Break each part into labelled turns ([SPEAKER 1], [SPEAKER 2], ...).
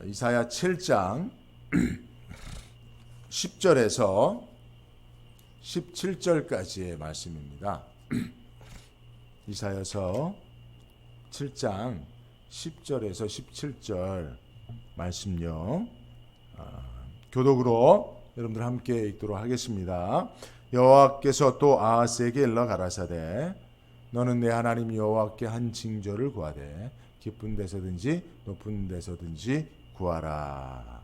[SPEAKER 1] 이사야 7장 10절에서 17절까지의 말씀입니다. 이사야서 7장 10절에서 17절 말씀요. 교독으로 여러분들 함께 읽도록 하겠습니다. 여호와께서 또 아하스에게 일러 가라사대 너는 내 하나님 여호와께 한 징조를 구하되 깊은 데서든지 높은 데서든지 구하라.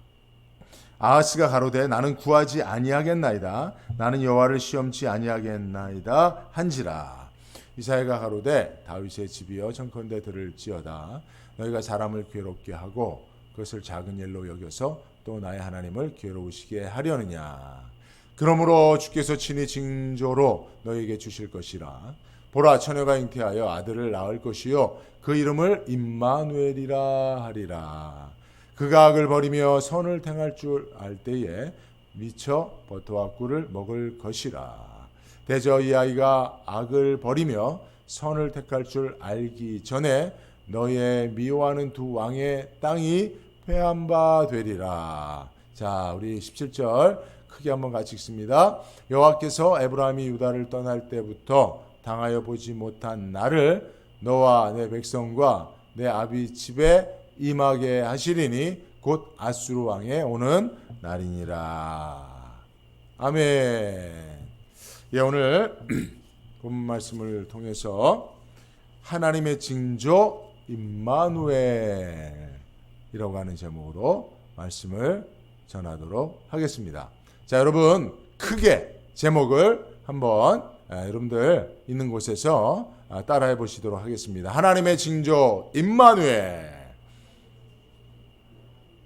[SPEAKER 1] 아하스가 가로되 나는 구하지 아니하겠나이다. 나는 여호와를 시험치 아니하겠나이다 한지라. 이사야가 가로되 다윗의 집이여 청컨대 들을지어다. 너희가 사람을 괴롭게 하고 그것을 작은 일로 여겨서 또 나의 하나님을 괴로우시게 하려느냐. 그러므로 주께서 친히 징조로 너희에게 주실 것이라. 보라 처녀가 잉태하여 아들을 낳을 것이요 그 이름을 임마누엘이라 하리라. 그가 악을 버리며 선을 행할 줄 알 때에 미쳐 버터와 꿀을 먹을 것이라. 대저 이 아이가 악을 버리며 선을 택할 줄 알기 전에 너의 미워하는 두 왕의 땅이 패한 바 되리라. 자, 우리 17절 크게 한번 같이 읽습니다. 여호와께서 에브라임이 유다를 떠날 때부터 당하여 보지 못한 나를 너와 내 백성과 내 아비 집에 임하게 하시리니 곧 아수르 왕에 오는 날이니라. 아멘. 예, 오늘 본 말씀을 통해서 하나님의 징조 임마누엘이라고 하는 제목으로 말씀을 전하도록 하겠습니다. 자, 여러분 크게 제목을 한번 여러분들 있는 곳에서 따라해 보시도록 하겠습니다. 하나님의 징조 임마누엘.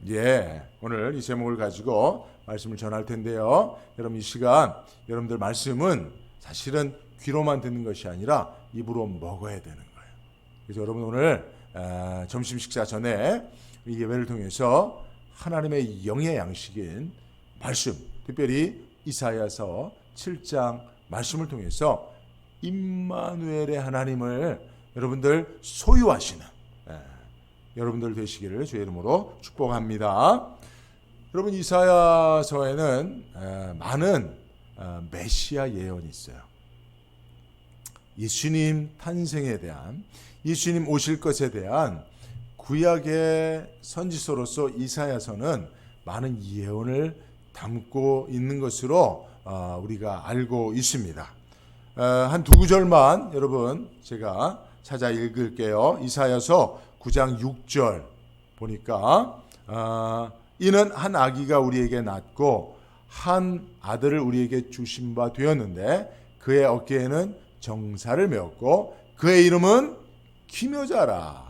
[SPEAKER 1] 예, 오늘 이 제목을 가지고 말씀을 전할 텐데요. 여러분 이 시간 여러분들 말씀은 사실은 귀로만 듣는 것이 아니라 입으로 먹어야 되는 거예요. 그래서 여러분 오늘 점심 식사 전에 이 예배를 통해서 하나님의 영의 양식인 말씀, 특별히 이사야서 7장 말씀을 통해서 임마누엘의 하나님을 여러분들 소유하시는 여러분들 되시기를 주의 이름으로 축복합니다. 여러분 이사야서에는 많은 메시아 예언이 있어요. 예수님 탄생에 대한, 예수님 오실 것에 대한 구약의 선지서로서 이사야서는 많은 예언을 담고 있는 것으로 우리가 알고 있습니다. 한 두 구절만 여러분 제가 찾아 읽을게요. 이사야서 9장 6절 보니까 이는 한 아기가 우리에게 낳고 한 아들을 우리에게 주신 바 되었는데 그의 어깨에는 정사를 메었고 그의 이름은 기묘자라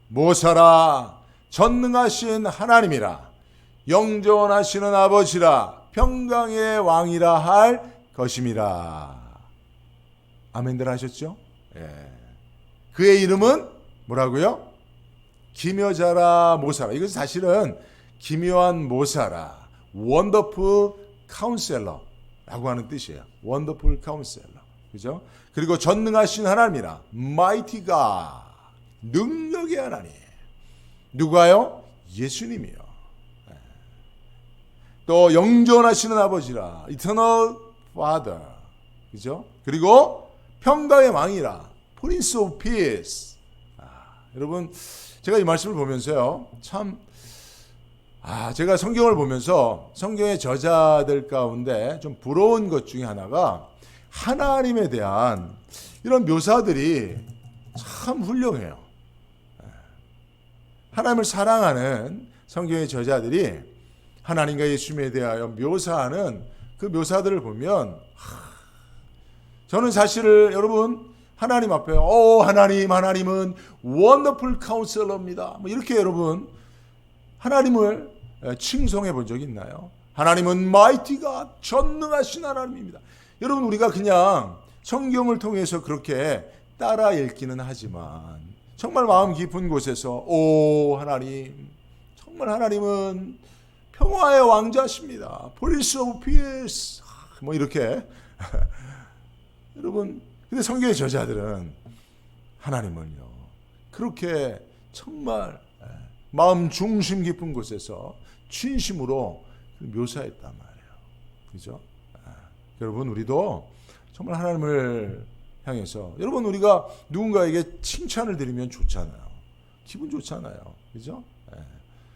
[SPEAKER 1] 모사라 전능하신 하나님이라 영존하시는 아버지라 평강의 왕이라 할 것임이라. 아멘들 하셨죠? 예. 그의 이름은 뭐라고요? 기묘자라 모사라. 이것은 사실은 기묘한 모사라, 원더풀 카운셀러라고 하는 뜻이에요. 원더풀 카운셀러, 그죠? 그리고 전능하신 하나님이라, 마이티 갓, 능력의 하나님. 누가요? 예수님이요. 또 영존하시는 아버지라, 이터널 파더, 그죠? 그리고 평강의 왕이라, 프린스 오브 피스. 여러분 제가 이 말씀을 보면서요, 참, 제가 성경을 보면서 성경의 저자들 가운데 좀 부러운 것 중에 하나가 하나님에 대한 이런 묘사들이 참 훌륭해요. 하나님을 사랑하는 성경의 저자들이 하나님과 예수님에 대하여 묘사하는 그 묘사들을 보면 저는 사실을 여러분 하나님 앞에 하나님은 원더풀 카운셀러입니다. 뭐 이렇게 여러분 하나님을 칭송해 본 적이 있나요? 하나님은 마이티가 전능하신 하나님입니다. 여러분 우리가 그냥 성경을 통해서 그렇게 따라 읽기는 하지만 정말 마음 깊은 곳에서 하나님 정말 하나님은 평화의 왕자십니다. Prince of Peace 뭐 이렇게 여러분 근데 성경의 저자들은 하나님을요 그렇게 정말 마음 중심 깊은 곳에서 진심으로 묘사했단 말이에요. 그죠? 여러분, 우리도 정말 하나님을 향해서, 여러분, 우리가 누군가에게 칭찬을 드리면 좋잖아요. 기분 좋잖아요. 그죠?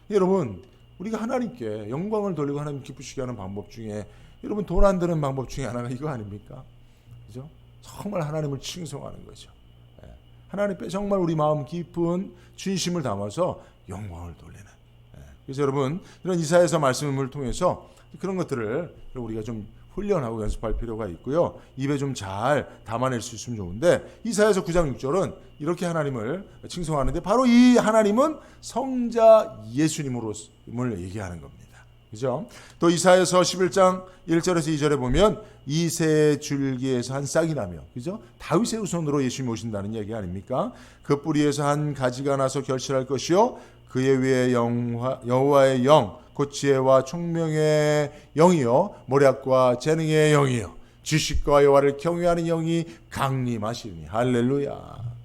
[SPEAKER 1] 여러분, 우리가 하나님께 영광을 돌리고 하나님 기쁘시게 하는 방법 중에, 여러분, 돈 안 드는 방법 중에 하나가 이거 아닙니까? 그죠? 정말 하나님을 칭송하는 거죠. 하나님께 정말 우리 마음 깊은 진심을 담아서 영광을 돌리는. 그래서 여러분, 이런 이사야서 말씀을 통해서 그런 것들을 우리가 좀 훈련하고 연습할 필요가 있고요. 입에 좀 잘 담아낼 수 있으면 좋은데, 이사야서 9장 6절은 이렇게 하나님을 칭송하는데, 바로 이 하나님은 성자 예수님을 얘기하는 겁니다. 그죠? 또 이사야서 11장 1절에서 2절에 보면 이새 줄기에서 한 싹이 나며, 그죠? 다윗의 후손으로 예수님이 오신다는 얘기 아닙니까? 그 뿌리에서 한 가지가 나서 결실할 것이요, 그의 위에 여호와의 영, 곧 지혜와 총명의 영이요, 모략과 재능의 영이요, 지식과 여호와를 경외하는 영이 강림하시니. 할렐루야.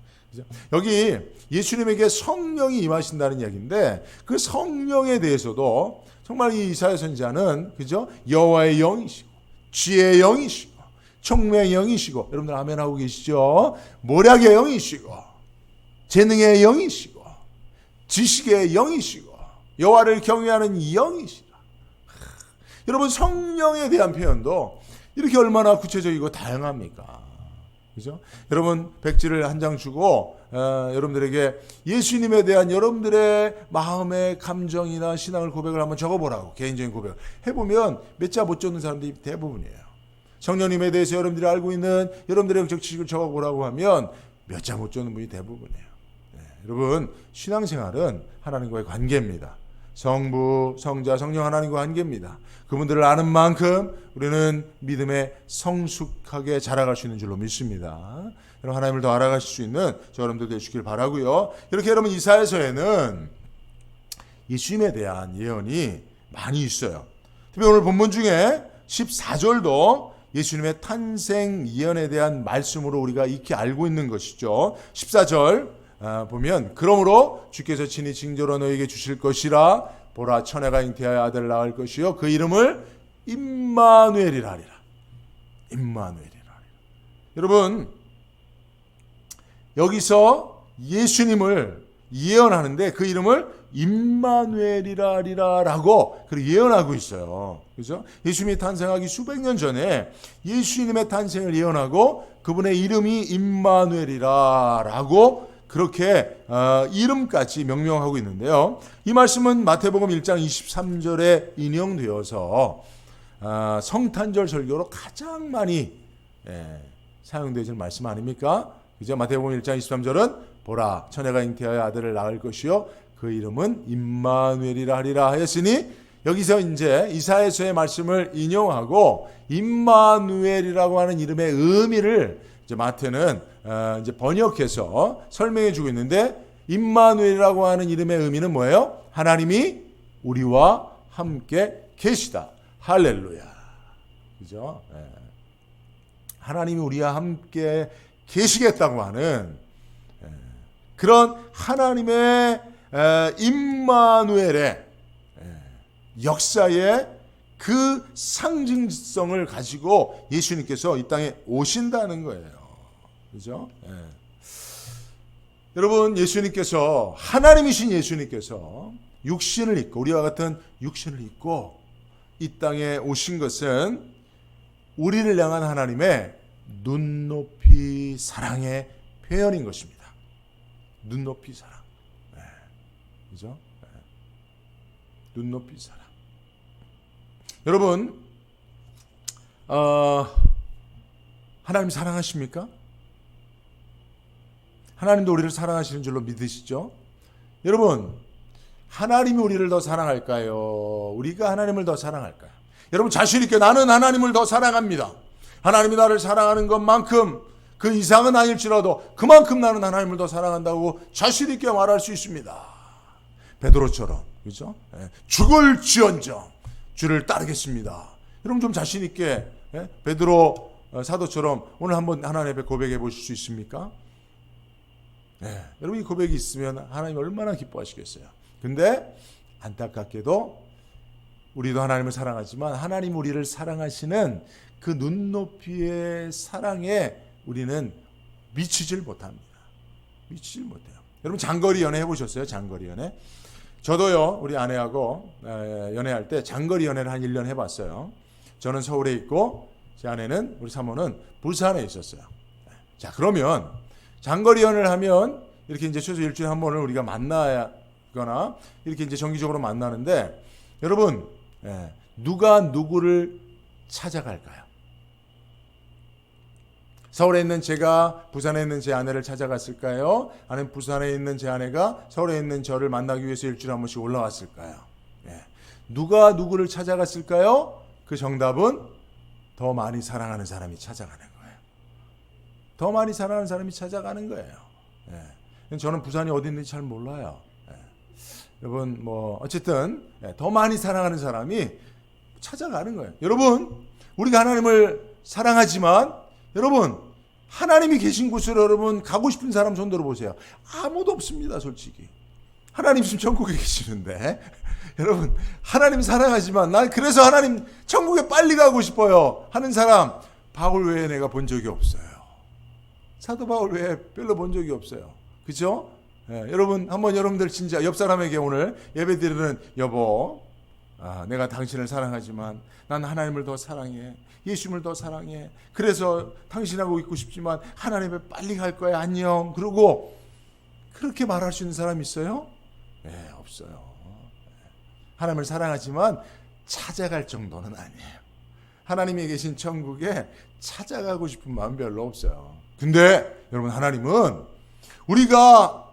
[SPEAKER 1] 여기 예수님에게 성령이 임하신다는 얘기인데, 그 성령에 대해서도 정말 이 이사야 선지자는, 그죠? 여호와의 영이시고, 지혜의 영이시고, 총명의 영이시고, 여러분들 아멘 하고 계시죠? 모략의 영이시고, 재능의 영이시고, 지식의 영이시고, 여호와를 경외하는 영이시라. 여러분, 성령에 대한 표현도 이렇게 얼마나 구체적이고 다양합니까? 그죠? 여러분, 백지를 한 장 주고 여러분들에게 예수님에 대한 여러분들의 마음의 감정이나 신앙을 고백을 한번 적어보라고, 개인적인 고백을 해보면 몇 자 못 적는 사람들이 대부분이에요. 성령님에 대해서 여러분들이 알고 있는 여러분들의 영적 지식을 적어보라고 하면 몇 자 못 적는 분이 대부분이에요. 여러분, 신앙생활은 하나님과의 관계입니다. 성부, 성자, 성령 하나님과 관계입니다. 그분들을 아는 만큼 우리는 믿음에 성숙하게 자라갈 수 있는 줄로 믿습니다. 여러분, 하나님을 더 알아가실 수 있는 저 여러분들 되시길 바라고요. 이렇게 여러분, 이사야서에는 예수님에 대한 예언이 많이 있어요. 특히 오늘 본문 중에 14절도 예수님의 탄생 예언에 대한 말씀으로 우리가 익히 알고 있는 것이죠. 14절 보면, 그러므로 주께서 친히 징조로 너에게 주실 것이라. 보라, 처녀가 잉태하여 아들을 낳을 것이요, 그 이름을 임마누엘이라 하리라. 임마누엘이라 하리라. 여러분, 여기서 예수님을 예언하는데 그 이름을 임마누엘이라 하리라라고 예언하고 있어요. 그죠? 예수님이 탄생하기 수백 년 전에 예수님의 탄생을 예언하고 그분의 이름이 임마누엘이라라고 그렇게 이름까지 명명하고 있는데요. 이 말씀은 마태복음 1장 23절에 인용되어서 성탄절 설교로 가장 많이 사용되는 말씀 아닙니까? 그죠? 마태복음 1장 23절은 보라, 처녀가 잉태하여 아들을 낳을 것이요, 그 이름은 임마누엘이라 하리라 하였으니, 여기서 이제 이사야서의 말씀을 인용하고 임마누엘이라고 하는 이름의 의미를 이제 마태는 이제 번역해서 설명해 주고 있는데, 임마누엘이라고 하는 이름의 의미는 뭐예요? 하나님이 우리와 함께 계시다. 할렐루야. 그죠? 하나님이 우리와 함께 계시겠다고 하는 그런 하나님의 임마누엘의 역사의 그 상징성을 가지고 예수님께서 이 땅에 오신다는 거예요. 그죠? 여러분, 예수님께서, 하나님이신 예수님께서 육신을 입고, 우리와 같은 육신을 입고 이 땅에 오신 것은 우리를 향한 하나님의 눈높이 사랑의 표현인 것입니다. 눈높이 사랑. 그죠? 눈높이 사랑. 여러분, 하나님 사랑하십니까? 하나님도 우리를 사랑하시는 줄로 믿으시죠? 여러분, 하나님이 우리를 더 사랑할까요? 우리가 하나님을 더 사랑할까요? 여러분, 자신 있게 나는 하나님을 더 사랑합니다. 하나님이 나를 사랑하는 것만큼 그 이상은 아닐지라도 그만큼 나는 하나님을 더 사랑한다고 자신 있게 말할 수 있습니다. 베드로처럼, 그죠? 죽을지언정 주를 따르겠습니다. 여러분, 좀 자신 있게 베드로 사도처럼 오늘 한번 하나님 앞에 고백해 보실 수 있습니까? 여러분, 이 고백이 있으면 하나님 얼마나 기뻐하시겠어요. 근데 안타깝게도 우리도 하나님을 사랑하지만 하나님 우리를 사랑하시는 그 눈높이의 사랑에 우리는 미치질 못합니다. 미치질 못해요. 여러분 장거리 연애 해보셨어요? 장거리 연애? 저도요, 우리 아내하고 연애할 때 장거리 연애를 한 1년 해봤어요. 저는 서울에 있고 제 아내는, 우리 사모는 부산에 있었어요. 자, 그러면 장거리 연애를 하면 이렇게 이제 최소 일주일에 한 번을 우리가 만나거나 이렇게 이제 정기적으로 만나는데, 여러분, 누가 누구를 찾아갈까요? 서울에 있는 제가 부산에 있는 제 아내를 찾아갔을까요? 아니면 부산에 있는 제 아내가 서울에 있는 저를 만나기 위해서 일주일에 한 번씩 올라왔을까요? 누가 누구를 찾아갔을까요? 그 정답은 더 많이 사랑하는 사람이 찾아가는 거예요. 더 많이 사랑하는 사람이 찾아가는 거예요. 저는 부산이 어디 있는지 잘 몰라요. 여러분, 어쨌든 더 많이 사랑하는 사람이 찾아가는 거예요. 여러분, 우리가 하나님을 사랑하지만, 여러분, 하나님이 계신 곳으로 여러분 가고 싶은 사람 손 들어보세요. 아무도 없습니다, 솔직히. 하나님 지금 천국에 계시는데, 여러분, 하나님 사랑하지만 난 그래서 하나님 천국에 빨리 가고 싶어요 하는 사람 바울 외에 내가 본 적이 없어요. 사도 바울 외에 별로 본 적이 없어요. 그죠? 여러분, 한번 여러분들 진짜 옆 사람에게 오늘 예배 드리는, 여보, 내가 당신을 사랑하지만 난 하나님을 더 사랑해, 예수님을 더 사랑해, 그래서 당신하고 있고 싶지만 하나님에 빨리 갈 거야, 안녕, 그러고 그렇게 말할 수 있는 사람 있어요? 없어요. 하나님을 사랑하지만 찾아갈 정도는 아니에요. 하나님이 계신 천국에 찾아가고 싶은 마음 별로 없어요. 근데 여러분, 하나님은 우리가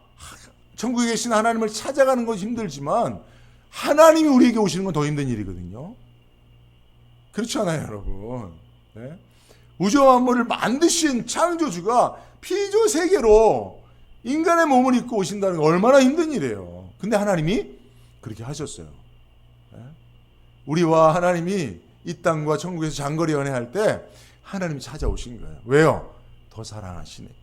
[SPEAKER 1] 천국에 계신 하나님을 찾아가는 건 힘들지만 하나님이 우리에게 오시는 건 더 힘든 일이거든요. 그렇지 않아요, 여러분? 우주 만물을 만드신 창조주가 피조 세계로 인간의 몸을 입고 오신다는 건 얼마나 힘든 일이에요. 근데 하나님이 그렇게 하셨어요. 우리와 하나님이 이 땅과 천국에서 장거리 연애할 때 하나님이 찾아오신 거예요. 왜요? 더 사랑하시니까.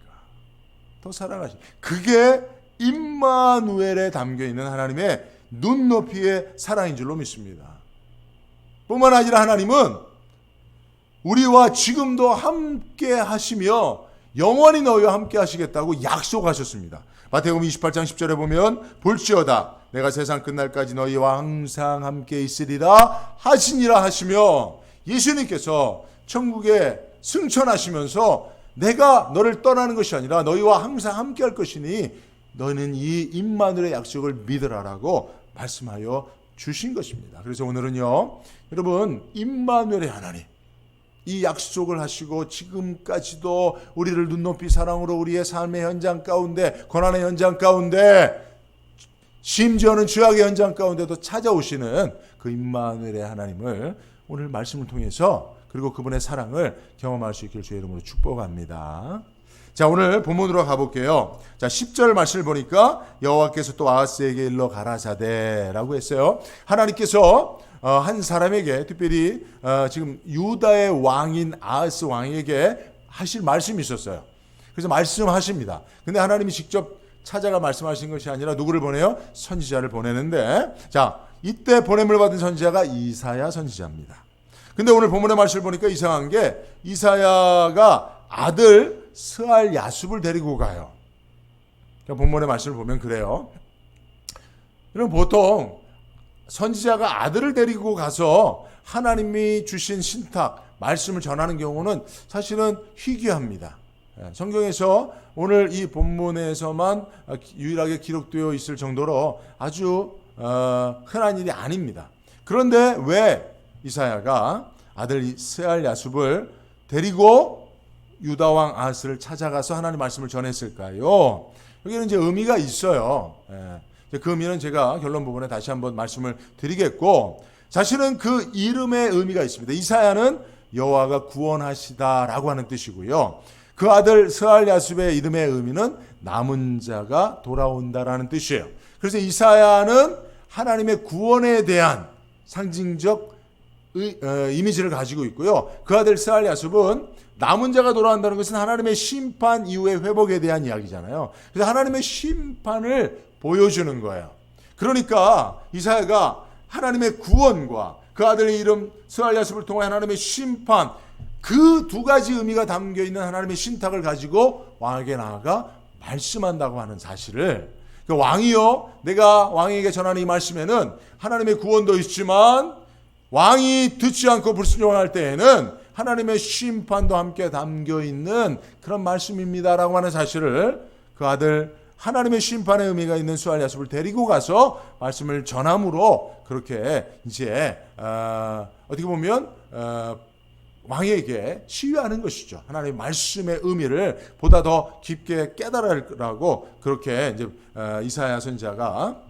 [SPEAKER 1] 더 사랑하시니까. 그게 임마누엘에 담겨있는 하나님의 눈높이의 사랑인 줄로 믿습니다. 뿐만 아니라 하나님은 우리와 지금도 함께 하시며 영원히 너희와 함께 하시겠다고 약속하셨습니다. 마태복음 28장 10절에 보면 볼지어다 내가 세상 끝날까지 너희와 항상 함께 있으리라 하시니라 하시며, 예수님께서 천국에 승천하시면서 내가 너를 떠나는 것이 아니라 너희와 항상 함께 할 것이니 너는 이 임마누엘의 약속을 믿으라라고 말씀하여 주신 것입니다. 그래서 오늘은요, 여러분, 임마누엘의 하나님, 이 약속을 하시고 지금까지도 우리를 눈높이 사랑으로 우리의 삶의 현장 가운데, 고난의 현장 가운데, 심지어는 죄악의 현장 가운데도 찾아오시는 그 임마누엘의 하나님을 오늘 말씀을 통해서, 그리고 그분의 사랑을 경험할 수 있기를 주의 이름으로 축복합니다. 자, 오늘 본문으로 가볼게요. 자, 10절 말씀을 보니까 여호와께서 또 아하스에게 일러 가라사대라고 했어요. 하나님께서 한 사람에게, 특별히 지금 유다의 왕인 아하스 왕에게 하실 말씀이 있었어요. 그래서 말씀하십니다. 근데 하나님이 직접 찾아가 말씀하신 것이 아니라 누구를 보내요? 선지자를 보내는데, 자, 이때 보냄을 받은 선지자가 이사야 선지자입니다. 근데 오늘 본문의 말씀을 보니까 이상한 게, 이사야가 아들 스알 야숲을 데리고 가요. 그러니까 본문의 말씀을 보면 그래요. 여러분, 보통 선지자가 아들을 데리고 가서 하나님이 주신 신탁, 말씀을 전하는 경우는 사실은 희귀합니다. 성경에서 오늘 이 본문에서만 유일하게 기록되어 있을 정도로 아주 흔한 일이 아닙니다. 그런데 왜 이사야가 아들 스알 야숲을 데리고 유다왕 아하스를 찾아가서 하나님 말씀을 전했을까요? 여기는 이제 의미가 있어요. 그 의미는 제가 결론 부분에 다시 한번 말씀을 드리겠고, 사실은 그 이름의 의미가 있습니다. 이사야는 여호와가 구원하시다라고 하는 뜻이고요. 그 아들 스알 야숲의 이름의 의미는 남은 자가 돌아온다라는 뜻이에요. 그래서 이사야는 하나님의 구원에 대한 상징적 이미지를 가지고 있고요. 그 아들 스알 야숲은 남은 자가 돌아온다는 것은 하나님의 심판 이후의 회복에 대한 이야기잖아요. 그래서 하나님의 심판을 보여주는 거예요. 그러니까 이사야가 하나님의 구원과 그 아들의 이름 스알야습을 통해 하나님의 심판, 그 두 가지 의미가 담겨있는 하나님의 신탁을 가지고 왕에게 나아가 말씀한다고 하는 사실을, 그 왕이요, 내가 왕에게 전하는 이 말씀에는 하나님의 구원도 있지만 왕이 듣지 않고 불순종할 때에는 하나님의 심판도 함께 담겨있는 그런 말씀입니다라고 하는 사실을 그 아들, 하나님의 심판의 의미가 있는 스알야습을 데리고 가서 말씀을 전함으로 그렇게 이제 어떻게 보면 왕에게 시위하는 것이죠. 하나님의 말씀의 의미를 보다 더 깊게 깨달으라고 그렇게 이제 이사야 선지자가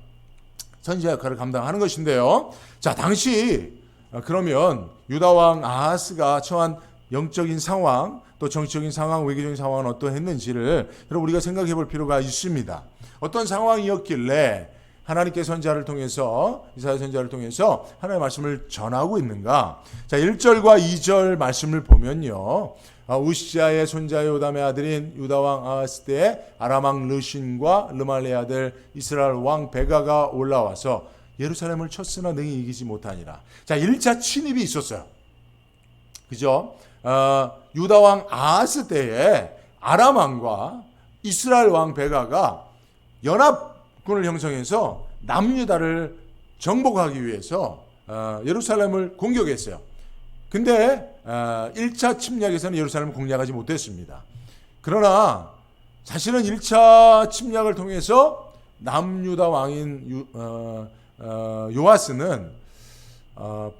[SPEAKER 1] 선지자 역할을 감당하는 것인데요. 자, 당시 그러면 유다 왕 아하스가 처한 영적인 상황, 또 정치적인 상황, 외교적인 상황은 어떠했는지를 여러분 우리가 생각해 볼 필요가 있습니다. 어떤 상황이었길래 하나님께 선지자를 통해서, 이사야 선지자를 통해서 하나님의 말씀을 전하고 있는가? 자, 1절과 2절 말씀을 보면요. 우시아의 손자 요담의 아들인 유다 왕 아하스 때에 아람 왕 르신과 르말리의 아들 이스라엘 왕 베가가 올라와서 예루살렘을 쳤으나 능히 이기지 못하니라. 자, 1차 침입이 있었어요. 그죠? 유다 왕 아하스 때에 아람 왕과 이스라엘 왕 베가가 연합군을 형성해서 남유다를 정복하기 위해서 예루살렘을 공격했어요. 근데 1차 침략에서는 예루살렘을 공략하지 못했습니다. 그러나 사실은 1차 침략을 통해서 남유다 왕인 요아스는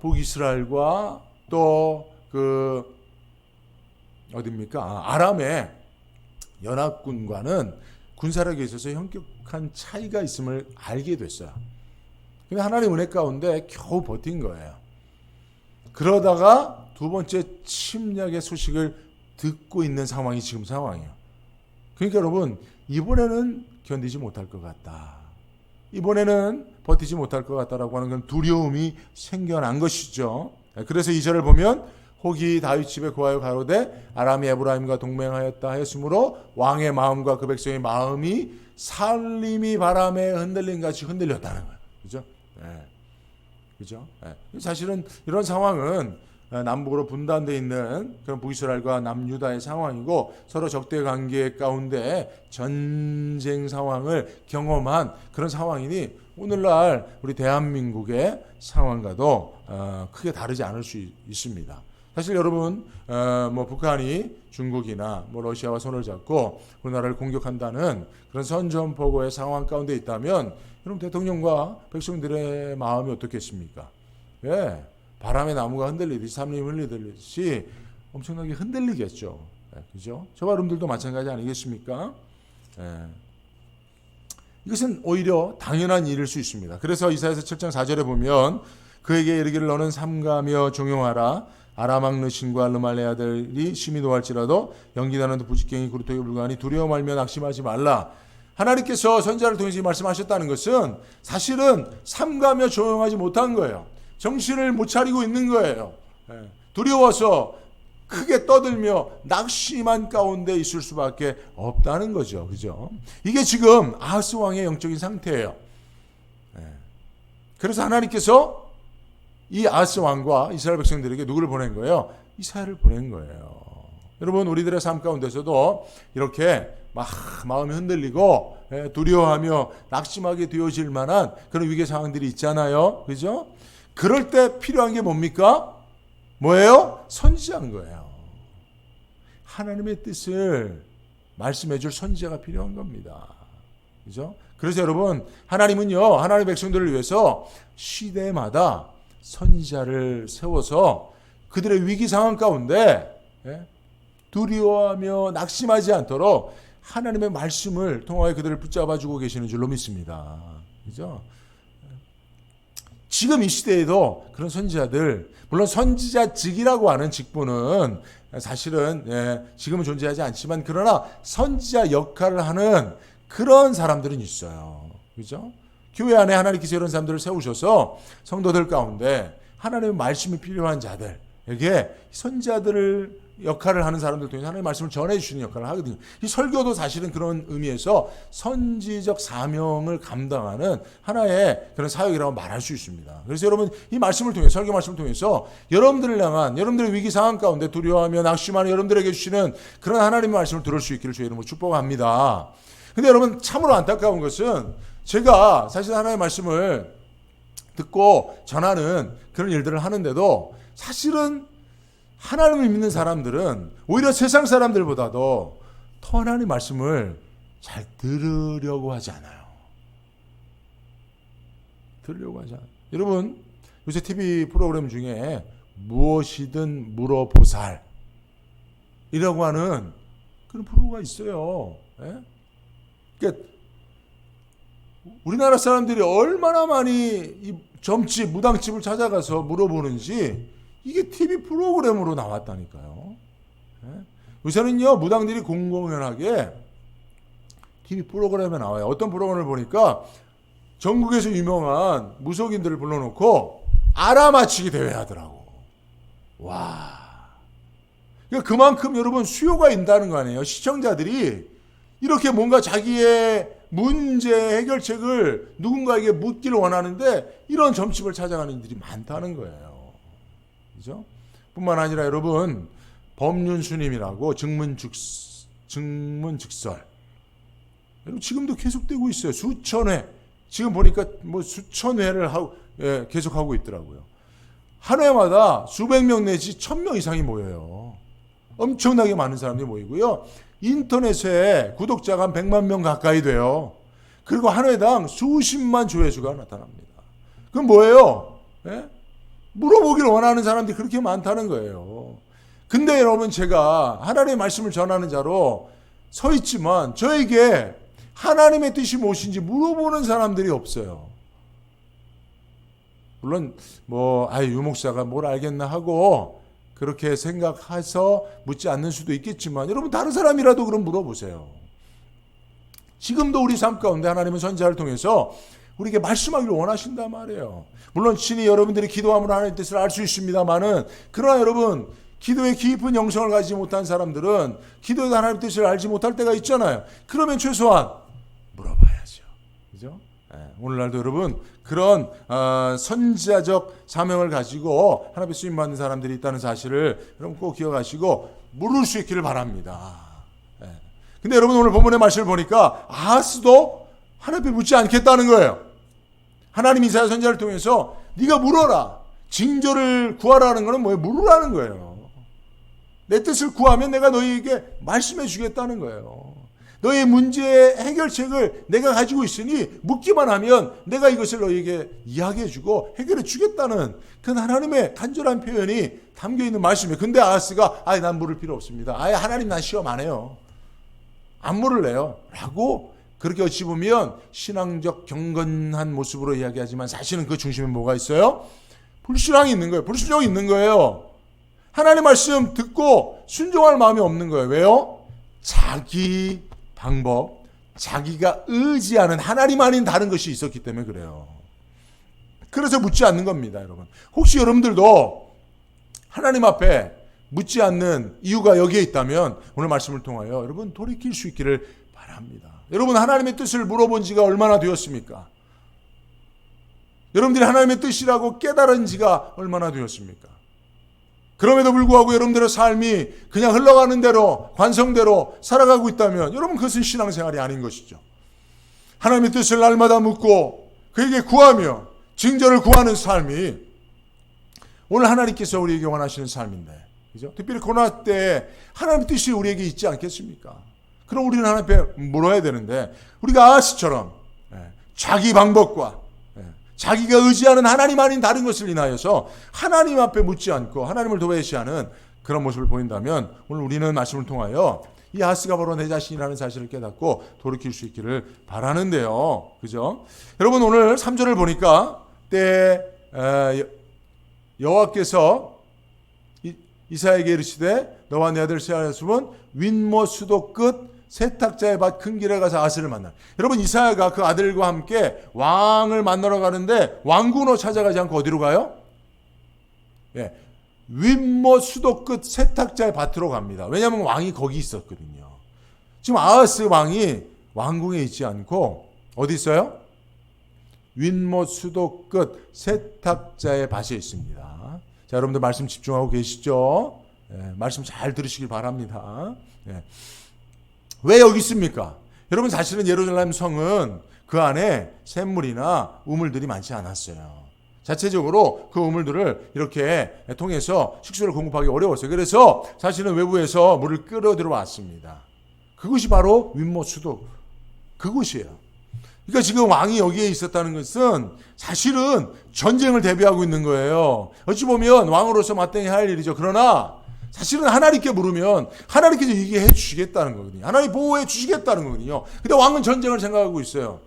[SPEAKER 1] 북이스라엘과 또 그 어디입니까? 아람의 연합군과는 군사력에 있어서 현격한 차이가 있음을 알게 됐어요. 근데 하나님 은혜 가운데 겨우 버틴 거예요. 그러다가 두 번째 침략의 소식을 듣고 있는 상황이 지금 상황이에요. 그러니까 여러분, 이번에는 견디지 못할 것 같다, 이번에는 버티지 못할 것 같다라고 하는 건 두려움이 생겨난 것이죠. 그래서 2절을 보면 혹이 다윗 집에 구하여 가로되 아람이 에브라임과 동맹하였다 하였으므로 왕의 마음과 그 백성의 마음이 살림이 바람에 흔들린 같이 흔들렸다는 거예요. 그죠? 네. 그죠? 네. 사실은 이런 상황은 남북으로 분단되어 있는 그런 북이스라엘과 남유다의 상황이고 서로 적대 관계 가운데 전쟁 상황을 경험한 그런 상황이니 오늘날 우리 대한민국의 상황과도 크게 다르지 않을 수 있습니다. 사실 여러분, 북한이 중국이나 러시아와 손을 잡고 우리나라를 공격한다는 그런 선전포고의 상황 가운데 있다면 여러분, 대통령과 백성들의 마음이 어떻겠습니까? 예, 바람에 나무가 흔들리듯이, 삼림이 흔들리듯이 엄청나게 흔들리겠죠. 예, 그죠? 저와 여러분들도 마찬가지 아니겠습니까? 예. 이것은 오히려 당연한 일일 수 있습니다. 그래서 이사야서 7장 4절에 보면 그에게 이르기를 너는 삼가며 종용하라. 아람 왕 르신과 르말레 아들이 심히 노할지라도 연기나는 부직경이 그루터기 불가하니 두려워 말며 낙심하지 말라. 하나님께서 선지자를 통해서 말씀하셨다는 것은 사실은 삼가며 조용하지 못한 거예요. 정신을 못 차리고 있는 거예요. 두려워서 크게 떠들며 낙심한 가운데 있을 수밖에 없다는 거죠. 그죠? 이게 지금 아하스 왕의 영적인 상태예요. 그래서 하나님께서 이 아하스 왕과 이스라엘 백성들에게 누구를 보낸 거예요? 이사야를 보낸 거예요. 여러분, 우리들의 삶 가운데서도 이렇게 막 마음이 흔들리고 두려워하며 낙심하게 되어질 만한 그런 위기 상황들이 있잖아요. 그죠? 그럴 때 필요한 게 뭡니까? 뭐예요? 선지자인 거예요. 하나님의 뜻을 말씀해 줄 선지자가 필요한 겁니다. 그죠? 그래서 여러분, 하나님은요, 하나님의 백성들을 위해서 시대마다 선지자를 세워서 그들의 위기 상황 가운데 두려워하며 낙심하지 않도록 하나님의 말씀을 통하여 그들을 붙잡아주고 계시는 줄로 믿습니다. 그죠? 지금 이 시대에도 그런 선지자들, 물론 선지자직이라고 하는 직분은 사실은 지금은 존재하지 않지만 그러나 선지자 역할을 하는 그런 사람들은 있어요. 그죠? 교회 안에 하나님께서 이런 사람들을 세우셔서 성도들 가운데 하나님의 말씀이 필요한 자들에게 선지자들을 역할을 하는 사람들 통해서 하나님의 말씀을 전해주시는 역할을 하거든요. 이 설교도 사실은 그런 의미에서 선지적 사명을 감당하는 하나의 그런 사역이라고 말할 수 있습니다. 그래서 여러분 이 말씀을 통해서 설교 말씀을 통해서 여러분들을 향한 여러분들의 위기 상황 가운데 두려워하며 낙심하는 여러분들에게 주시는 그런 하나님의 말씀을 들을 수 있기를 주의 이름으로 축복합니다. 근데 여러분 참으로 안타까운 것은 제가 사실 하나님의 말씀을 듣고 전하는 그런 일들을 하는데도 사실은 하나님을 믿는 사람들은 오히려 세상 사람들보다도 더 하나님의 말씀을 잘 들으려고 하지 않아요. 들으려고 하지 않아요. 여러분 요새 TV 프로그램 중에 무엇이든 물어보살 이라고 하는 그런 프로가 있어요. 예? 그러니까 우리나라 사람들이 얼마나 많이 이 점집, 무당집을 찾아가서 물어보는지 이게 TV 프로그램으로 나왔다니까요. 요새는요 무당들이 공공연하게 TV 프로그램에 나와요. 어떤 프로그램을 보니까 전국에서 유명한 무속인들을 불러놓고 알아맞히기 대회 하더라고. 와. 그러니까 그만큼 여러분 수요가 있다는 거 아니에요. 시청자들이 이렇게 뭔가 자기의 문제 해결책을 누군가에게 묻기를 원하는데 이런 점집을 찾아가는 이들이 많다는 거예요. 그죠? 뿐만 아니라 여러분 법륜스님이라고 증문즉설 여러분 지금도 계속되고 있어요. 수천 회 지금 보니까 뭐 수천 회를 하고 계속하고 있더라고요. 한 회마다 수백 명 내지 1000명 이상이 모여요. 엄청나게 많은 사람들이 모이고요. 인터넷에 구독자가 한 100만 명 가까이 돼요. 그리고 한 회당 수십만 조회수가 나타납니다. 그럼 뭐예요? 예? 물어보기를 원하는 사람들이 그렇게 많다는 거예요. 근데 여러분 제가 하나님의 말씀을 전하는 자로 서 있지만 저에게 하나님의 뜻이 무엇인지 물어보는 사람들이 없어요. 물론 유 목사가 뭘 알겠나 하고 그렇게 생각해서 묻지 않는 수도 있겠지만 여러분 다른 사람이라도 그럼 물어보세요. 지금도 우리 삶 가운데 하나님은 선지자를 통해서 우리에게 말씀하기를 원하신단 말이에요. 물론 친히 여러분들이 기도함으로 하나님의 뜻을 알 수 있습니다만은 그러나 여러분 기도에 깊은 영성을 가지지 못한 사람들은 기도에서 하나님의 뜻을 알지 못할 때가 있잖아요. 그러면 최소한 물어봐야죠. 그죠? 오늘날도 여러분 그런 선지자적 사명을 가지고 하나님의 쓰임 받는 사람들이 있다는 사실을 여러분 꼭 기억하시고 물을 수 있기를 바랍니다. 근데 여러분 오늘 본문의 말씀을 보니까 아하스도 하나님 앞에 묻지 않겠다는 거예요. 하나님 이사야 선지자를 통해서 네가 물어라. 징조를 구하라는 것은 뭐예요? 물으라는 거예요. 내 뜻을 구하면 내가 너희에게 말씀해 주겠다는 거예요. 너의 문제의 해결책을 내가 가지고 있으니 묻기만 하면 내가 이것을 너희에게 이야기해 주고 해결해 주겠다는 그 하나님의 간절한 표현이 담겨있는 말씀이에요. 근데 아하스가 난 물을 필요 없습니다. 하나님 난 시험 안 해요. 안 물을래요. 라고 그렇게 어찌 보면 신앙적 경건한 모습으로 이야기하지만 사실은 그 중심에 뭐가 있어요? 불신앙이 있는 거예요. 불순종이 있는 거예요. 하나님 말씀 듣고 순종할 마음이 없는 거예요. 왜요? 자기 방법, 자기가 의지하는 하나님 아닌 다른 것이 있었기 때문에 그래요. 그래서 묻지 않는 겁니다, 여러분. 혹시 여러분들도 하나님 앞에 묻지 않는 이유가 여기에 있다면 오늘 말씀을 통하여 여러분 돌이킬 수 있기를 바랍니다. 여러분 하나님의 뜻을 물어본 지가 얼마나 되었습니까? 여러분들이 하나님의 뜻이라고 깨달은 지가 얼마나 되었습니까? 그럼에도 불구하고 여러분들의 삶이 그냥 흘러가는 대로 관성대로 살아가고 있다면 여러분 그것은 신앙생활이 아닌 것이죠. 하나님의 뜻을 날마다 묻고 그에게 구하며 징조를 구하는 삶이 오늘 하나님께서 우리에게 원하시는 삶인데, 그죠? 특별히 코로나 때 하나님의 뜻이 우리에게 있지 않겠습니까? 그럼 우리는 하나님 앞에 물어야 되는데 우리가 아하스처럼 자기 방법과 자기가 의지하는 하나님 아닌 다른 것을 인하여서 하나님 앞에 묻지 않고 하나님을 도외시하는 그런 모습을 보인다면 오늘 우리는 말씀을 통하여 이 아하스가 바로 내 자신이라는 사실을 깨닫고 돌이킬 수 있기를 바라는데요. 그죠? 여러분 오늘 3절을 보니까 때 여호와께서 이사야에게 이르시되 너와 내 아들 세아야숨은 윗모 수도 끝 세탁자의 밭 큰 길에 가서 아하스를 만나. 여러분 이사야가 그 아들과 함께 왕을 만나러 가는데 왕궁으로 찾아가지 않고 어디로 가요? 윗못 수도 끝 세탁자의 밭으로 갑니다. 왜냐하면 왕이 거기 있었거든요. 지금 아하스 왕이 왕궁에 있지 않고 어디 있어요? 윗못 수도 끝 세탁자의 밭에 있습니다. 자, 여러분들 말씀 집중하고 계시죠? 말씀 잘 들으시길 바랍니다. 왜 여기 있습니까? 여러분, 사실은 예루살렘 성은 그 안에 샘물이나 우물들이 많지 않았어요. 자체적으로 그 우물들을 이렇게 통해서 식수를 공급하기 어려웠어요. 그래서 사실은 외부에서 물을 끌어 들어왔습니다. 그것이 바로 윗못 수도 그곳이에요. 그러니까 지금 왕이 여기에 있었다는 것은 사실은 전쟁을 대비하고 있는 거예요. 어찌 보면 왕으로서 마땅히 할 일이죠. 그러나 사실은 하나님께 물으면 하나님께서 얘기해 주시겠다는 거거든요. 하나님 보호해 주시겠다는 거거든요. 근데 왕은 전쟁을 생각하고 있어요.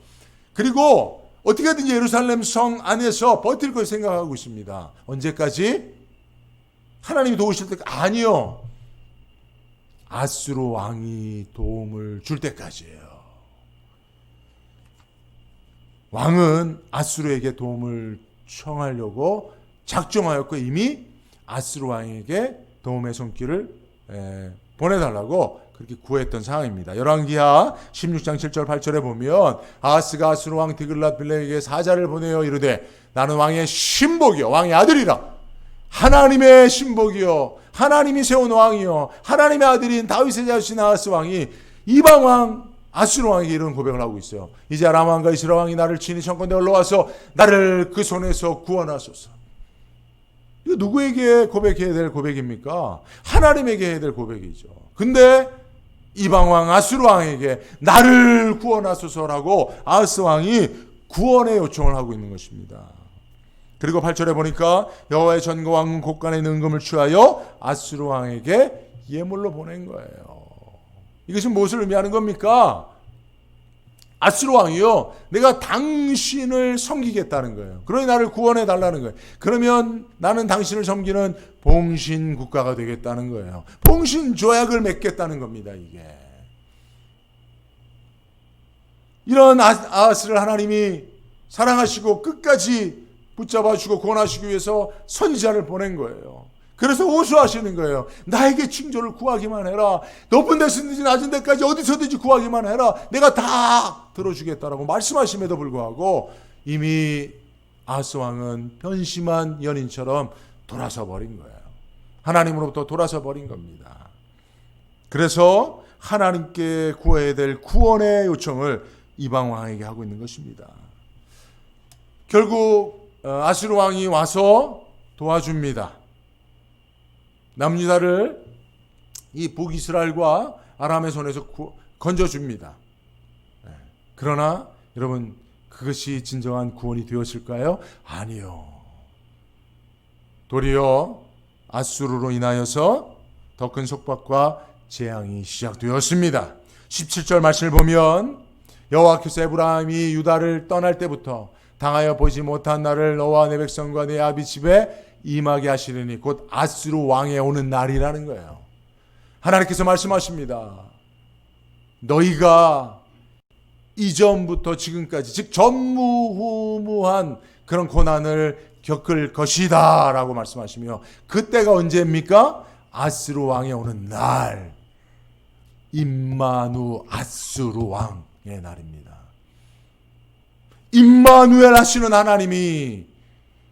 [SPEAKER 1] 그리고 어떻게든지 예루살렘 성 안에서 버틸 걸 생각하고 있습니다. 언제까지? 하나님이 도우실 때까지? 아니요. 아수르 왕이 도움을 줄 때까지예요. 왕은 아수르에게 도움을 청하려고 작정하였고 이미 아수르 왕에게 도움의 손길을 보내달라고 그렇게 구했던 상황입니다. 열왕기하 16장 7절 8절에 보면 아하스가 아수르 왕 디글랏 빌레에게 사자를 보내어 이르되 나는 왕의 신복이요 왕의 아들이라 하나님의 신복이요 하나님이 세운 왕이요 하나님의 아들인 다윗의 자신 아하스 왕이 이방 왕 아수르 왕에게 이런 고백을 하고 있어요. 이제 아람 왕과 이스라엘 왕이 나를 친히 청건대 올라와서 나를 그 손에서 구원하소서. 이거 누구에게 고백해야 될 고백입니까? 하나님에게 해야 될 고백이죠. 근데 이방 왕 아수르 왕에게 나를 구원하소서라고 아하스 왕이 구원의 요청을 하고 있는 것입니다. 그리고 8절에 보니까 여호와의 전거 왕궁 곳간에 있는 은금을 취하여 아수르 왕에게 예물로 보낸 거예요. 이것은 무엇을 의미하는 겁니까? 아수르 왕이요, 내가 당신을 섬기겠다는 거예요. 그러니 나를 구원해 달라는 거예요. 그러면 나는 당신을 섬기는 봉신 국가가 되겠다는 거예요. 봉신 조약을 맺겠다는 겁니다. 이게 이런 아하스를 하나님이 사랑하시고 끝까지 붙잡아주고 구원하시기 위해서 선지자를 보낸 거예요. 그래서 호소하시는 거예요. 나에게 징조를 구하기만 해라. 높은 데서든지 낮은 데까지 어디서든지 구하기만 해라. 내가 다 들어주겠다라고 말씀하심에도 불구하고 이미 아하스 왕은 변심한 연인처럼 돌아서 버린 거예요. 하나님으로부터 돌아서 버린 겁니다. 그래서 하나님께 구해야 될 구원의 요청을 이방 왕에게 하고 있는 것입니다. 결국 아수르 왕이 와서 도와줍니다. 남유다를 이 북이스라엘과 아람의 손에서 건져줍니다. 그러나 여러분, 그것이 진정한 구원이 되었을까요? 아니요. 도리어 아수르로 인하여서 더 큰 속박과 재앙이 시작되었습니다. 17절 말씀을 보면 여호와께서 에브라임이 유다를 떠날 때부터 당하여 보지 못한 날을 너와 내 백성과 내 아비 집에 임하게 하시리니 곧 아수르 왕에 오는 날이라는 거예요. 하나님께서 말씀하십니다. 너희가 이전부터 지금까지 즉 전무후무한 그런 고난을 겪을 것이다 라고 말씀하시며 그때가 언제입니까? 아수르 왕에 오는 날, 임마누 아수르 왕의 날입니다. 임마누엘 하시는 하나님이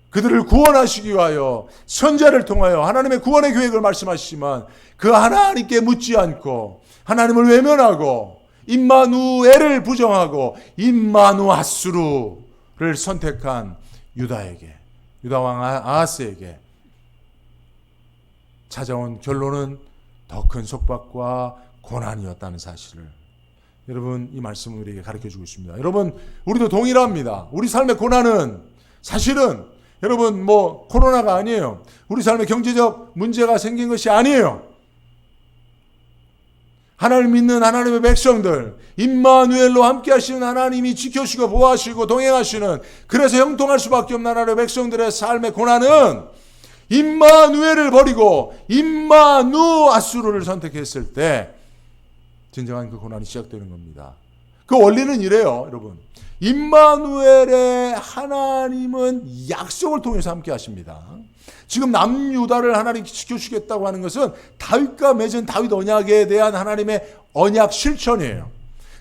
[SPEAKER 1] 그들을 구원하시기 위하여 선지자를 통하여 하나님의 구원의 계획을 말씀하시지만 그 하나님께 묻지 않고 하나님을 외면하고 임마누엘을 부정하고 임마누 아수르를 선택한 유다에게, 유다 왕 아하스에게 찾아온 결론은 더 큰 속박과 고난이었다는 사실을 여러분, 이 말씀을 우리에게 가르쳐주고 있습니다. 여러분, 우리도 동일합니다. 우리 삶의 고난은 사실은 여러분 코로나가 아니에요. 우리 삶에 경제적 문제가 생긴 것이 아니에요. 하나님 믿는 하나님의 백성들, 임마누엘로 함께 하시는 하나님이 지켜주시고 보호하시고 동행하시는, 그래서 형통할 수밖에 없는 하나님의 백성들의 삶의 고난은 임마누엘을 버리고 임마누 아수르를 선택했을 때 진정한 그 고난이 시작되는 겁니다. 그 원리는 이래요, 여러분. 임마누엘의 하나님은 약속을 통해서 함께 하십니다. 지금 남유다를 하나님께 지켜주겠다고 하는 것은 다윗과 맺은 다윗 언약에 대한 하나님의 언약 실천이에요.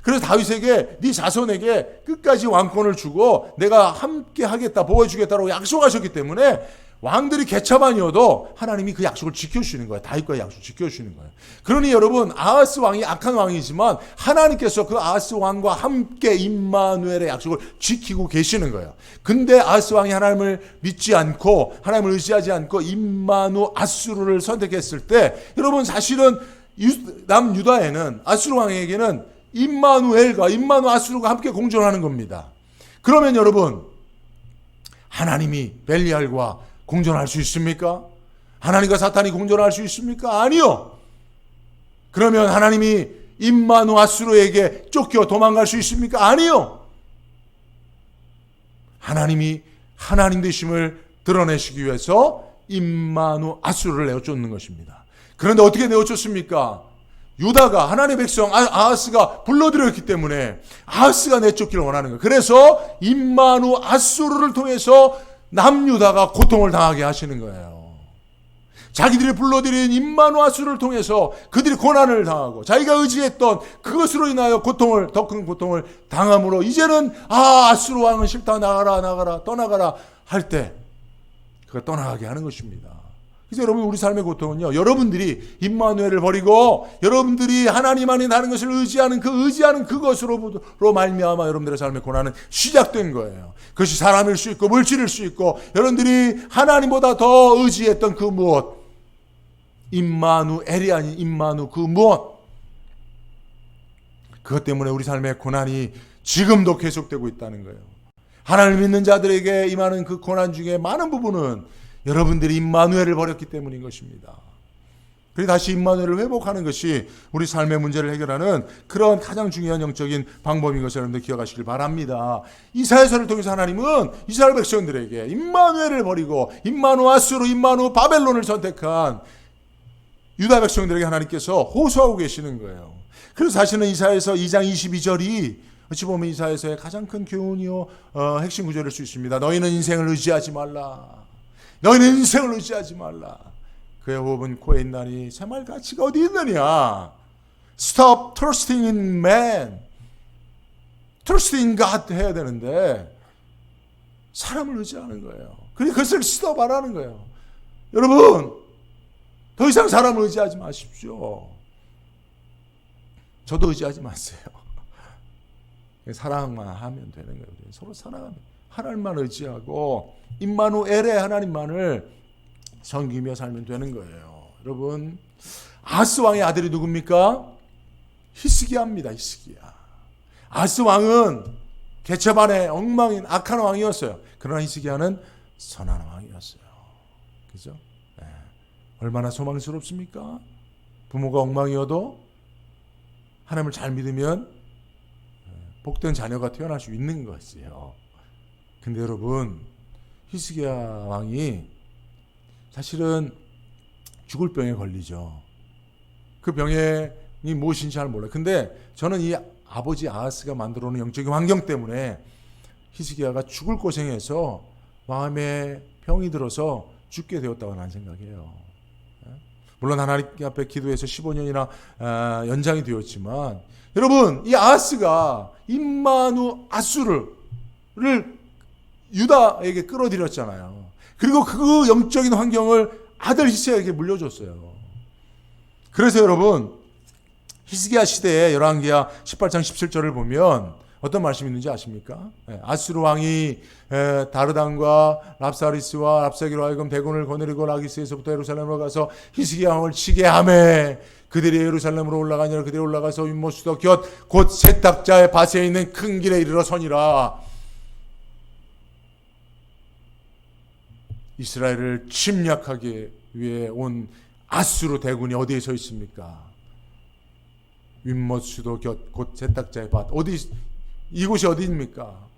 [SPEAKER 1] 그래서 다윗에게 네 자손에게 끝까지 왕권을 주고 내가 함께 하겠다, 보호해주겠다라고 약속하셨기 때문에 왕들이 개차반이어도 하나님이 그 약속을 지켜주시는 거예요. 다윗과의 약속을 지켜주시는 거예요. 그러니 여러분, 아하스 왕이 악한 왕이지만 하나님께서 그 아하스 왕과 함께 임마누엘의 약속을 지키고 계시는 거예요. 근데 아하스 왕이 하나님을 믿지 않고 하나님을 의지하지 않고 임마누 아수르를 선택했을 때 여러분, 사실은 남유다에는 아수르 왕에게는 임마누엘과 임마누 아수르가 함께 공존하는 겁니다. 그러면 여러분, 하나님이 벨리알과 공존할 수 있습니까? 하나님과 사탄이 공존할 수 있습니까? 아니요. 그러면 하나님이 임마누 아수르에게 쫓겨 도망갈 수 있습니까? 아니요. 하나님이 하나님 되심을 드러내시기 위해서 임마누 아수르를 내어쫓는 것입니다. 그런데 어떻게 내어쫓습니까? 유다가 하나님의 백성 아하스가 불러들였기 때문에 아하스가 내쫓기를 원하는 거예요. 그래서 임마누 아수르를 통해서 남유다가 고통을 당하게 하시는 거예요. 자기들이 불러들인 임마누 아수르를 통해서 그들이 고난을 당하고 자기가 의지했던 그것으로 인하여 더 큰 고통을 당함으로 이제는 아수르 왕은 싫다, 나가라 떠나가라 할 때 그가 떠나가게 하는 것입니다. 그래서 여러분, 우리 삶의 고통은요, 여러분들이 임마누엘을 버리고 여러분들이 하나님 안에 다른 것을 의지하는 그것으로 말미암아 여러분들의 삶의 고난은 시작된 거예요. 그것이 사람일 수 있고 물질일 수 있고 여러분들이 하나님보다 더 의지했던 그 무엇, 임마누엘이 아닌 임마누 그 무엇, 그것 때문에 우리 삶의 고난이 지금도 계속되고 있다는 거예요. 하나님을 믿는 자들에게 임하는 그 고난 중에 많은 부분은 여러분들이 임마누엘을 버렸기 때문인 것입니다. 그리고 다시 임마누엘을 회복하는 것이 우리 삶의 문제를 해결하는 그런 가장 중요한 영적인 방법인 것을 여러분들 기억하시길 바랍니다. 이사야서를 통해서 하나님은 이스라엘 백성들에게 임마누엘을 버리고 임마누 아수르, 임마누 바벨론을 선택한 유다 백성들에게 하나님께서 호소하고 계시는 거예요. 그래서 사실은 이사야서 2장 22절이 어찌 보면 이사야서의 가장 큰 교훈이요 핵심 구절일 수 있습니다. 너희는 인생을 의지하지 말라. 너희는 인생을 의지하지 말라. 그의 호흡은 코에 있나니 새말 가치가 어디 있느냐. Stop trusting in man. Trust in God 해야 되는데 사람을 의지하는 거예요. 그러니까 그것을 stop 안 하는 거예요. 여러분, 더 이상 사람을 의지하지 마십시오. 저도 의지하지 마세요. 사랑만 하면 되는 거예요. 서로 사랑하면 하나님만 의지하고 임마누엘의 하나님만을 섬기며 살면 되는 거예요. 여러분, 아하스 왕의 아들이 누굽니까? 히스기야입니다. 히스기야. 아하스 왕은 개체반의 엉망인 악한 왕이었어요. 그러나 히스기야는 선한 왕이었어요. 그죠? 네. 얼마나 소망스럽습니까? 부모가 엉망이어도 하나님을 잘 믿으면 복된 자녀가 태어날 수 있는 것이에요. 근데 여러분, 히스기야 왕이 사실은 죽을 병에 걸리죠. 그 병이 무엇인지 잘 몰라요. 근데 저는 이 아버지 아하스가 만들어 놓은 영적인 환경 때문에 히스기야가 죽을 고생해서 마음에 병이 들어서 죽게 되었다고 나는 생각해요. 물론 하나님 앞에 기도해서 15년이나 연장이 되었지만 여러분, 이 아하스가 임마누 아수르를 유다에게 끌어들였잖아요. 그리고 그 영적인 환경을 아들 히스기야에게 물려줬어요. 그래서 여러분, 히스기야 시대에 열왕기하 18장 17절을 보면 어떤 말씀이 있는지 아십니까? 아수르 왕이 다르단과 랍사리스와 랍사기로 하여금 대군을 거느리고 라기스에서부터 예루살렘으로 가서 히스기야 왕을 치게 하매 그들이 예루살렘으로 올라가니라. 그들이 올라가서 윗못수도 곁곧 세탁자의 밭에 있는 큰 길에 이르러 서니라. 이스라엘을 침략하기 위해 온 아수르 대군이 어디에 서 있습니까? 윗못수도 곁곧 세탁자의 밭. 이곳이 어디입니까?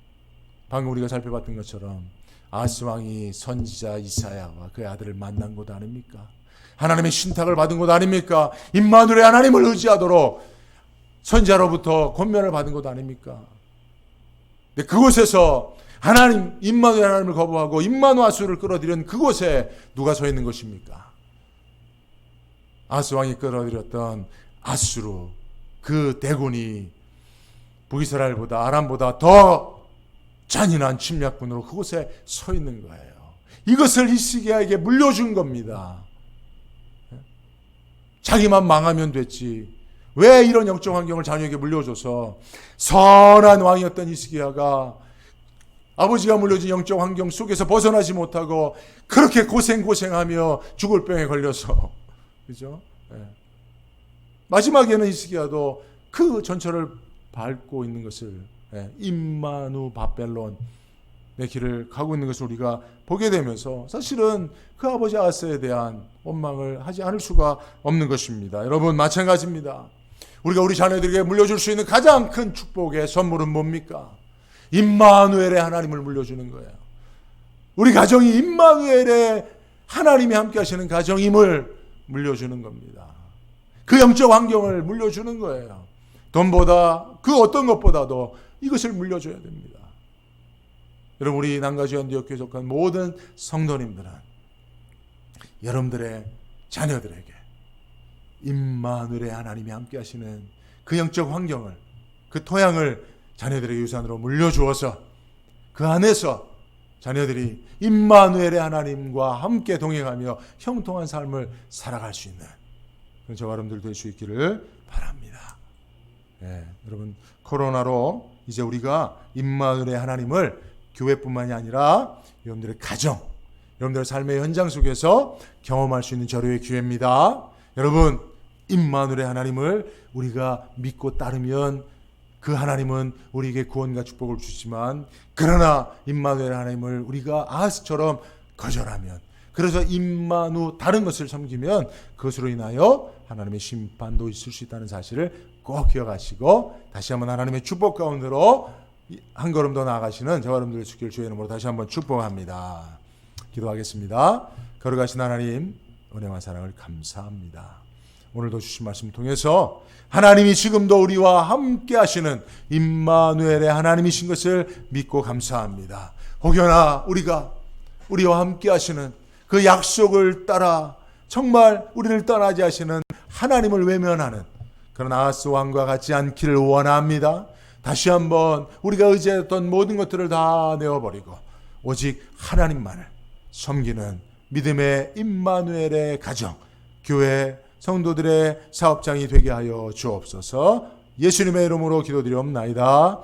[SPEAKER 1] 방금 우리가 살펴봤던 것처럼 아하스 왕이 선지자 이사야와 그의 아들을 만난 곳 아닙니까? 하나님의 신탁을 받은 곳 아닙니까? 임마누엘의 하나님을 의지하도록 선지자로부터 권면을 받은 곳 아닙니까? 근데 그곳에서 하나님, 임마누엘 하나님을 거부하고 임마누 아수를 끌어들인 그곳에 누가 서 있는 것입니까? 아스 왕이 끌어들였던 아수르, 그 대군이 북이스라엘보다 아람보다 더 잔인한 침략군으로 그곳에 서 있는 거예요. 이것을 히스기야에게 물려준 겁니다. 자기만 망하면 됐지. 왜 이런 영적 환경을 자녀에게 물려줘서 선한 왕이었던 히스기야가 아버지가 물려준 영적 환경 속에서 벗어나지 못하고 그렇게 고생하며 죽을 병에 걸려서, 그죠? 마지막에는 히스기야도 그 전철을 밟고 있는 것을, 임마누 바벨론의 길을 가고 있는 것을 우리가 보게 되면서 사실은 그 아버지 아하스에 대한 원망을 하지 않을 수가 없는 것입니다. 여러분, 마찬가지입니다. 우리가 우리 자녀들에게 물려줄 수 있는 가장 큰 축복의 선물은 뭡니까? 임마누엘의 하나님을 물려주는 거예요. 우리 가정이 임마누엘의 하나님이 함께 하시는 가정임을 물려주는 겁니다. 그 영적 환경을 물려주는 거예요. 돈보다 그 어떤 것보다도 이것을 물려줘야 됩니다. 여러분, 우리 남가주 안디옥교에 속한 모든 성도님들은 여러분들의 자녀들에게 임마누엘의 하나님이 함께 하시는 그 영적 환경을, 그 토양을 자녀들의 유산으로 물려주어서 그 안에서 자녀들이 임마누엘의 하나님과 함께 동행하며 형통한 삶을 살아갈 수 있는 그런 저와 여러분들 될 수 있기를 바랍니다. 여러분, 코로나로 이제 우리가 임마누엘의 하나님을 교회뿐만이 아니라 여러분들의 가정, 여러분들의 삶의 현장 속에서 경험할 수 있는 절호의 기회입니다. 여러분, 임마누엘의 하나님을 우리가 믿고 따르면 그 하나님은 우리에게 구원과 축복을 주시지만, 그러나 임마누엘 하나님을 우리가 아하스처럼 거절하면, 그래서 임마누 다른 것을 섬기면 그것으로 인하여 하나님의 심판도 있을 수 있다는 사실을 꼭 기억하시고, 다시 한번 하나님의 축복 가운데로 한 걸음 더 나아가시는 저와 여러분들의 주길 주의 이름으로 다시 한번 축복합니다. 기도하겠습니다. 거룩하신 하나님, 은혜와 사랑을 감사합니다. 오늘도 주신 말씀 통해서 하나님이 지금도 우리와 함께 하시는 임마누엘의 하나님이신 것을 믿고 감사합니다. 혹여나 우리와 함께 하시는 그 약속을 따라 정말 우리를 떠나지 하시는 하나님을 외면하는 그런 아하스 왕과 같지 않기를 원합니다. 다시 한번 우리가 의지했던 모든 것들을 다 내어버리고 오직 하나님만을 섬기는 믿음의 임마누엘의 가정, 교회, 성도들의 사업장이 되게 하여 주옵소서. 예수님의 이름으로 기도드리옵나이다.